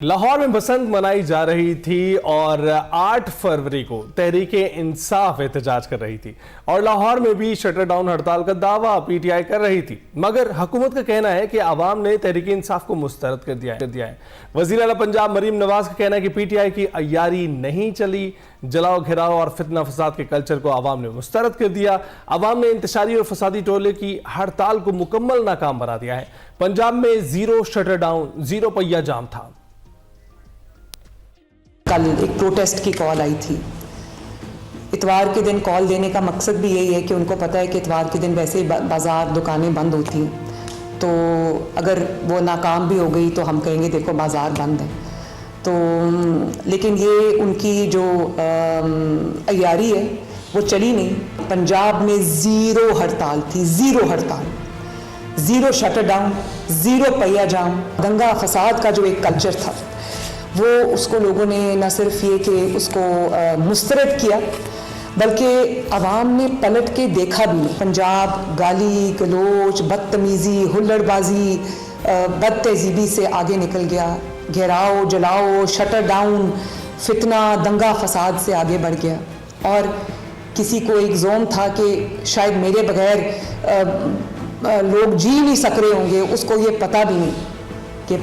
लाहौर में बसंत मनाई जा रही थी और 8 फरवरी को तहरीके इंसाफ एहतजाज कर रही थी और लाहौर में भी शटर डाउन हड़ताल का दावा पीटीआई कर रही थी, मगर हुकूमत का कहना है कि आवाम ने तहरीके इंसाफ को मुस्तरद कर दिया है। वज़ीर आला पंजाब मरीम नवाज का कहना है कि पीटीआई की अय्यारी नहीं चली, जलाओ घेराव और फितना फसाद के कल्चर को आवाम ने मुस्तरद कर दिया। आवाम ने इंतशारी और फसादी टोले की हड़ताल को मुकम्मल नाकाम बना दिया है। पंजाब में 0 शटर डाउन, 0 पहिया जाम था। कल एक प्रोटेस्ट की कॉल आई थी। इतवार के दिन कॉल देने का मकसद भी यही है कि उनको पता है कि इतवार के दिन वैसे ही बाज़ार दुकानें बंद होती हैं, तो अगर वो नाकाम भी हो गई तो हम कहेंगे देखो बाज़ार बंद है। तो लेकिन ये उनकी जो अय्यारी है वो चली नहीं। पंजाब में 0 हड़ताल थी, 0 हड़ताल, 0 शटर डाउन, 0 पहिया जाम। दंगा फसाद का जो एक कल्चर था वो उसको लोगों ने न सिर्फ ये कि उसको मुस्तरद किया, बल्कि आवाम ने पलट के देखा भी नहीं। पंजाब गाली गलोच, बदतमीज़ी, हुल्लड़बाजी, बदतहजीबी से आगे निकल गया। घेराव, जलाओ, शटर डाउन, फितना, दंगा फसाद से आगे बढ़ गया। और किसी को एक जोम था कि शायद मेरे बगैर लोग जी नहीं सक रहे होंगे, उसको ये पता भी नहीं कि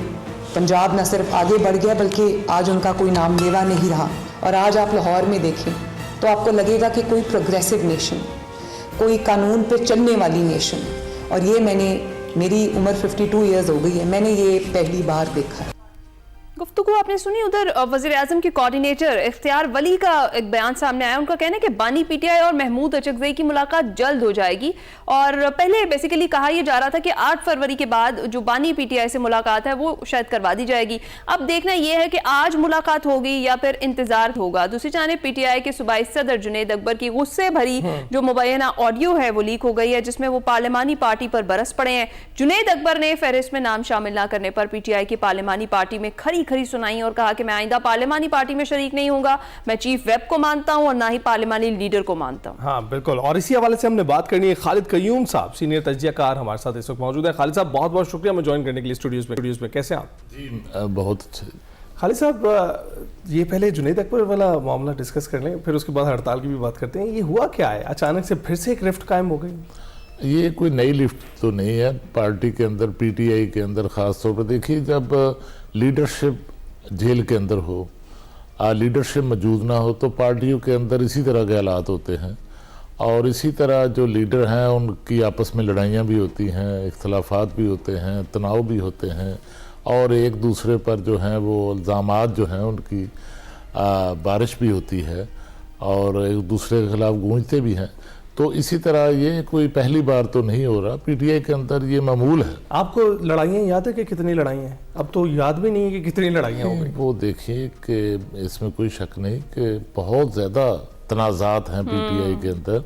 पंजाब न सिर्फ आगे बढ़ गया बल्कि आज उनका कोई नाम लेवा नहीं रहा। और आज आप लाहौर में देखें तो आपको लगेगा कि कोई प्रोग्रेसिव नेशन, कोई कानून पे चलने वाली नेशन। और ये मेरी उम्र 52 ईयर्स हो गई है, मैंने ये पहली बार देखा है। गुफ्तगू आपने सुनी। उधर वज़ीर आज़म के कोऑर्डिनेटर इख्तियार वली का एक बयान सामने आया। उनका कहना है कि बानी पीटीआई और महमूद अचकज़ई की मुलाकात जल्द हो जाएगी। और पहले बेसिकली कहा यह जा रहा था कि 8 फरवरी के बाद जो बानी पीटीआई से मुलाकात है वो शायद करवा दी जाएगी। अब देखना यह है कि आज मुलाकात होगी या फिर इंतजार होगा। दूसरी जानिब पीटीआई के सूबाई सदर जुनैद अकबर की गुस्से भरी जो मुबैना ऑडियो है वो लीक हो गई है, जिसमें वो पार्लिमानी पार्टी पर बरस पड़े हैं। जुनैद अकबर ने फहरिस्त में नाम शामिल न करने पर पीटीआई की पार्लिमानी पार्टी में खरी सुनाई और कहा कि मैं आइंदा पार्लिमानी पार्टी में शरीक नहीं होऊंगा। मैं चीफ वेब को मानता हूं और ना ही पार्लिमानी लीडर को मानता हूं। हाँ बिल्कुल, और इसी हवाले से हमने बात करनी है। खालिद कयूम साहब सीनियर तज्जियाकार हमारे साथ इस वक्त मौजूद है। खालिद साहब बहुत बहुत शुक्रिया हमें ज्वाइन करने के लिए स्टूडियोज में। कैसे आप? जी बहुत अच्छे। खालिद साहब, ये पहले जुनैद अकबर वाला मामला डिस्कस कर लें, फिर उसके बाद हड़ताल की भी बात करते हैं। ये हुआ क्या है, अचानक से फिर से एक रिफ्ट कायम हो गई? ये कोई नई लिफ्ट तो नहीं है पार्टी के अंदर, पीटीआई के अंदर खास तौर पर। देखिए, जब लीडरशिप जेल के अंदर हो, लीडरशिप मौजूद ना हो, तो पार्टियों के अंदर इसी तरह के हालात होते हैं। और इसी तरह जो लीडर हैं उनकी आपस में लड़ाइयाँ भी होती हैं, इख्तलाफात भी होते हैं, तनाव भी होते हैं, और एक दूसरे पर जो हैं वो इल्ज़ामात जो हैं उनकी बारिश भी होती है और एक दूसरे के खिलाफ गूंजते भी हैं। तो इसी तरह ये कोई पहली बार तो नहीं हो रहा, पीटीआई के अंदर ये मामूल है। आपको लड़ाइयाँ याद है कि कितनी लड़ाइयाँ हैं? अब तो याद भी नहीं है कि कितनी लड़ाइयाँ हो गई। वो देखिए कि इसमें कोई शक नहीं कि बहुत ज़्यादा तनाज़ात हैं पीटीआई के अंदर,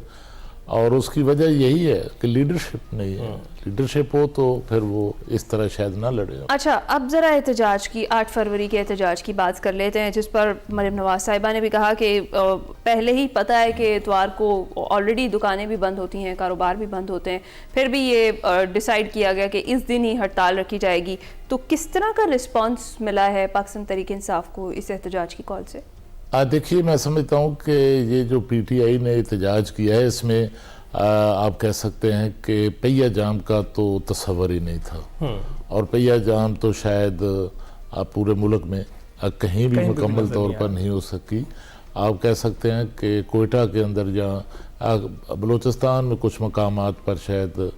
और उसकी वजह यही है कि लीडरशिप नहीं है। लीडरशिप हो तो फिर वो इस तरह शायद ना लड़े। अच्छा, अब ज़रा एहतजाज की, 8 फरवरी के एहतजाज की बात कर लेते हैं, जिस पर मरीम नवाज साहिबा ने भी कहा कि पहले ही पता है कि इतवार को ऑलरेडी दुकानें भी बंद होती हैं, कारोबार भी बंद होते हैं, फिर भी ये डिसाइड किया गया कि इस दिन ही हड़ताल रखी जाएगी। तो किस तरह का रिस्पॉन्स मिला है पाकिस्तान तहरीक इंसाफ को इस एहतजाज की कॉल से? देखिए, मैं समझता हूँ कि ये जो पीटीआई ने एहतजाज किया है इसमें आप कह सकते हैं कि पहिया जाम का तो तस्वर ही नहीं था। और पहिया जाम तो शायद पूरे मुल्क में कहीं भी मुकम्मल तौर पर नहीं हो सकी। आप कह सकते हैं कि कोयटा के अंदर जहाँ बलूचिस्तान में कुछ मकामात पर शायद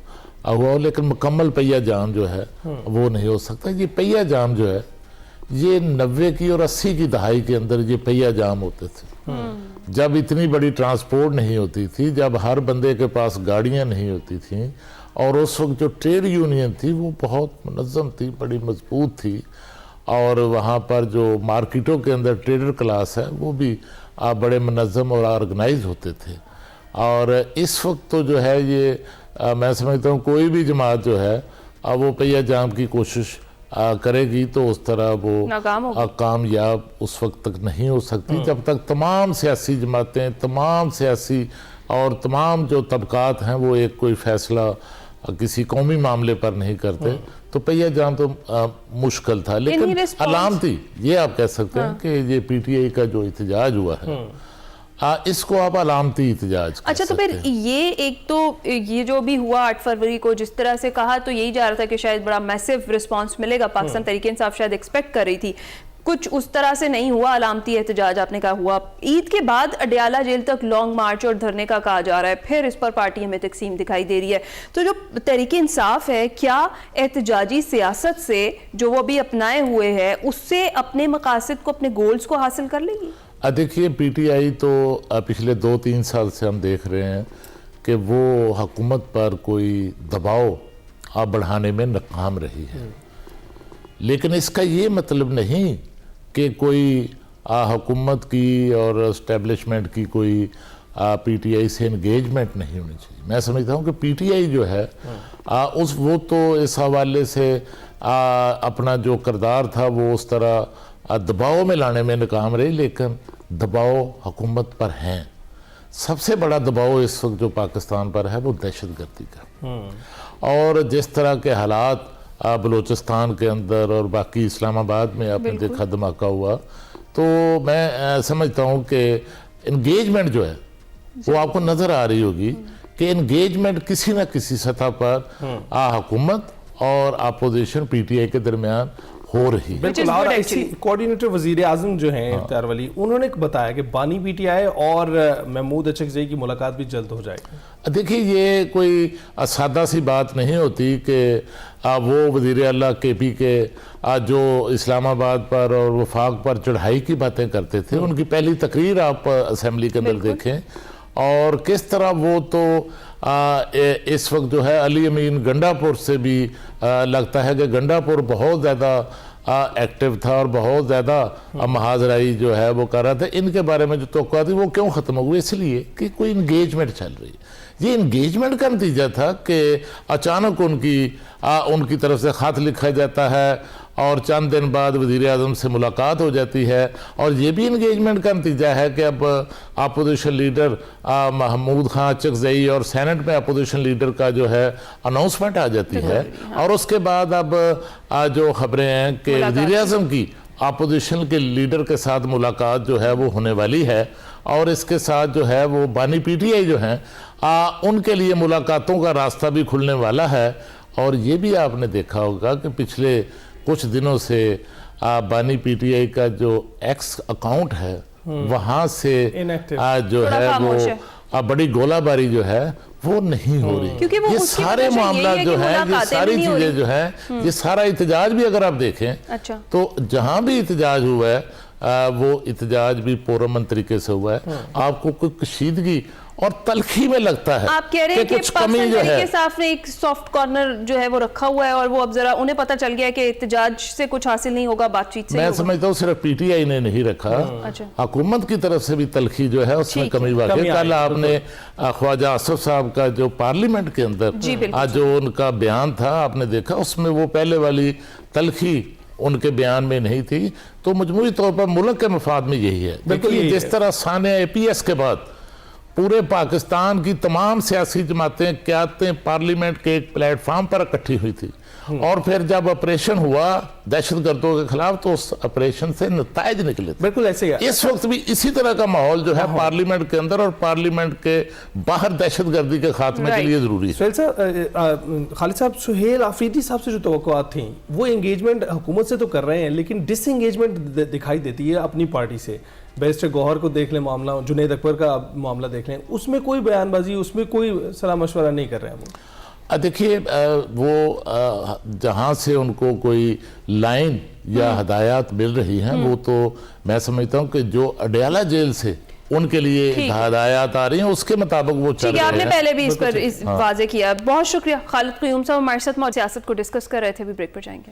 हुआ, लेकिन मुकम्मल पहिया जाम जो है वो नहीं हो सकता। ये पहिया जाम जो है ये 90 की और 80 की दहाई के अंदर ये पहिया जाम होते थे, जब इतनी बड़ी ट्रांसपोर्ट नहीं होती थी, जब हर बंदे के पास गाड़ियां नहीं होती थी, और उस वक्त जो ट्रेड यूनियन थी वो बहुत मुनज़्ज़म थी, बड़ी मजबूत थी, और वहाँ पर जो मार्केटों के अंदर ट्रेडर क्लास है वो भी बड़े मुनज़्ज़म और ऑर्गेनाइज होते थे। और इस वक्त तो जो है ये मैं समझता हूँ कोई भी जमात जो है वो पहिया जाम की कोशिश करेगी तो उस तरह वो कामयाब उस वक्त तक नहीं हो सकती, जब तक तमाम सियासी जमातें, तमाम सियासी और तमाम जो तबकात हैं वो एक कोई फैसला किसी कौमी मामले पर नहीं करते, तो पहिया जाम तो मुश्किल था, लेकिन response- अलामती ये आप कह सकते हैं कि ये पीटीआई का जो एहतजाज हुआ है इसको आप अलामती एहतजाज कह अच्छा, तो सकते फिर हैं। ये एक तो ये जो भी हुआ 8 फरवरी को जिस तरह से कहा, तो यही जा रहा था कि शायद बड़ा मैसिव रिस्पांस मिलेगा, पाकिस्तान तहरीक इंसाफ शायद एक्सपेक्ट कर रही थी, कुछ उस तरह से नहीं हुआ। अलामती एहतजाज आपने कहा हुआ, ईद के बाद अडयाला जेल तक लॉन्ग मार्च और धरने का कहा जा रहा है, फिर इस पर पार्टी में तकसीम दिखाई दे रही है। तो जो तहरीक इंसाफ है, क्या एहतजाजी सियासत से जो वो अभी अपनाए हुए है उससे अपने मकासद को, अपने गोल्स को हासिल कर लेगी? देखिए पीटीआई तो पिछले 2-3 साल से हम देख रहे हैं कि वो हुकूमत पर कोई दबाव बढ़ाने में नाकाम रही है, लेकिन इसका ये मतलब नहीं कि कोई हुकूमत की और एस्टेब्लिशमेंट की कोई पीटीआई से इंगेजमेंट नहीं होनी चाहिए। मैं समझता हूँ कि पीटीआई जो है वो तो इस हवाले से अपना जो किरदार था वो उस तरह दबाव में लाने में नाकाम रही, लेकिन दबाव हुकूमत पर हैं। सबसे बड़ा दबाव इस वक्त जो पाकिस्तान पर है वो दहशतगर्दी का, और जिस तरह के हालात बलूचिस्तान के अंदर और बाकी इस्लामाबाद में आपने देखा धमाका हुआ, तो मैं समझता हूँ कि इंगेजमेंट जो है वो आपको नज़र आ रही होगी कि इंगेजमेंट किसी न किसी सतह पर हुकूमत और अपोजिशन पीटीआई के दरमियान हो रही है। बिल्कुल, और ऐसी कोऑर्डिनेटर वजीर आजम जो हैं इफ्तार वली, उन्होंने बताया कि बानी पीटीआई और महमूद अचकज़ई की मुलाकात भी जल्द हो जाएगी। देखिए ये कोई सादा सी बात नहीं होती कि वो वज़ीर आला केपी के जो इस्लामाबाद पर और वफाक पर चढ़ाई की बातें करते थे, उनकी पहली तकरीर आप असेंबली के अंदर देखें और किस तरह वो तो इस वक्त जो है अली अमीन गंडापुर से भी लगता है कि गंडापुर बहुत ज़्यादा एक्टिव था और बहुत ज़्यादा महाजराई जो है वो कर रहा था। इनके बारे में जो तवक्कुआ थी वो क्यों ख़त्म हो गई? इसलिए कि कोई इंगेजमेंट चल रही है। ये इंगेजमेंट का नतीजा था कि अचानक उनकी तरफ से ख़त लिखा जाता है और चंद दिन बाद वज़ीर आज़म से मुलाकात हो जाती है, और ये भी इंगेजमेंट का नतीजा है कि अब अपोजिशन लीडर महमूद खान अचकज़ई और सेनेट में अपोजिशन लीडर का जो है अनाउंसमेंट आ जाती है। और उसके बाद अब जो खबरें हैं कि वज़ीर आज़म की अपोजिशन के लीडर के साथ मुलाकात जो है वो होने वाली है, और इसके साथ जो है वो बानी पीटीआई जो हैं उनके लिए मुलाकातों का रास्ता भी खुलने वाला है। और ये भी आपने देखा होगा कि पिछले कुछ दिनों से बानी पीटीआई का जो एक्स अकाउंट है वहाँ से जो है वो बड़ी गोलाबारी जो है वो नहीं हो रही। वो ये सारे मामला जो है, ये सारी चीजें जो है, ये सारा एहतजाज भी अगर आप देखें तो जहाँ भी एहतजाज हुआ है वो एहतजाज भी पुरअमन तरीके से हुआ है। आपको कोई कशीदगी और तलखी में लगता है आप कह रहे हैं कि कुछ कमी जो है, ने एक सॉफ्ट कॉर्नर जो है वो रखा हुआ है और वो अब जरा उन्हें पता चल गया कि एहतजाज से कुछ हासिल नहीं होगा, बातचीत से मैं समझता हूँ सिर्फ पीटीआई ने नहीं रखा, हुकूमत की तरफ से भी तलखी जो है उसमें कमी वाकई। कल आपने ख्वाजा आसफ साहब का जो पार्लियामेंट के अंदर आज जो उनका बयान था आपने देखा, उसमें वो पहले वाली तलखी उनके बयान में नहीं थी। तो मजमूई तौर पर मुल्क के मफाद में यही है। देखिए जिस तरह सानिया APS के बाद पूरे पाकिस्तान की तमाम सियासी जमातें क़यादतें पार्लियामेंट के एक प्लेटफार्म पर इकट्ठी हुई थी, और फिर जब ऑपरेशन हुआ दहशतगर्दों के खिलाफ तो उस ऑपरेशन से नताइज निकले थे। बिल्कुल ऐसे ही इस वक्त भी इसी तरह का माहौल जो है पार्लियामेंट के अंदर और पार्लियामेंट के बाहर दहशतगर्दी के खात्मे के लिए जरूरी है। सुहेल साहब, खालिद साहब, सुहेल आफरीदी साहब से जो तवक्कुआत थी वो एंगेजमेंट हुकूमत से तो कर रहे हैं, लेकिन डिसएंगेजमेंट दिखाई देती है अपनी पार्टी से। बैरिस्टर गौहर को देख लें मामला, जुनैद अकबर का मामला देख लें, उसमें कोई बयानबाजी, उसमें कोई सलाह मशवरा नहीं कर रहे हैं वो। देखिए वो जहाँ से उनको कोई लाइन या हदायत मिल रही हैं वो तो मैं समझता हूँ कि जो अडयाला जेल से उनके लिए हदायत आ रही हैं उसके मुताबिक वो चल रहे हैं। आपने पहले भी इस पर वाज़ेह किया। बहुत शुक्रिया खालिद क़य्यूम साहब हमारे साथ सियासत को डिस्कस कर रहे थे। अभी ब्रेक पर जाएंगे।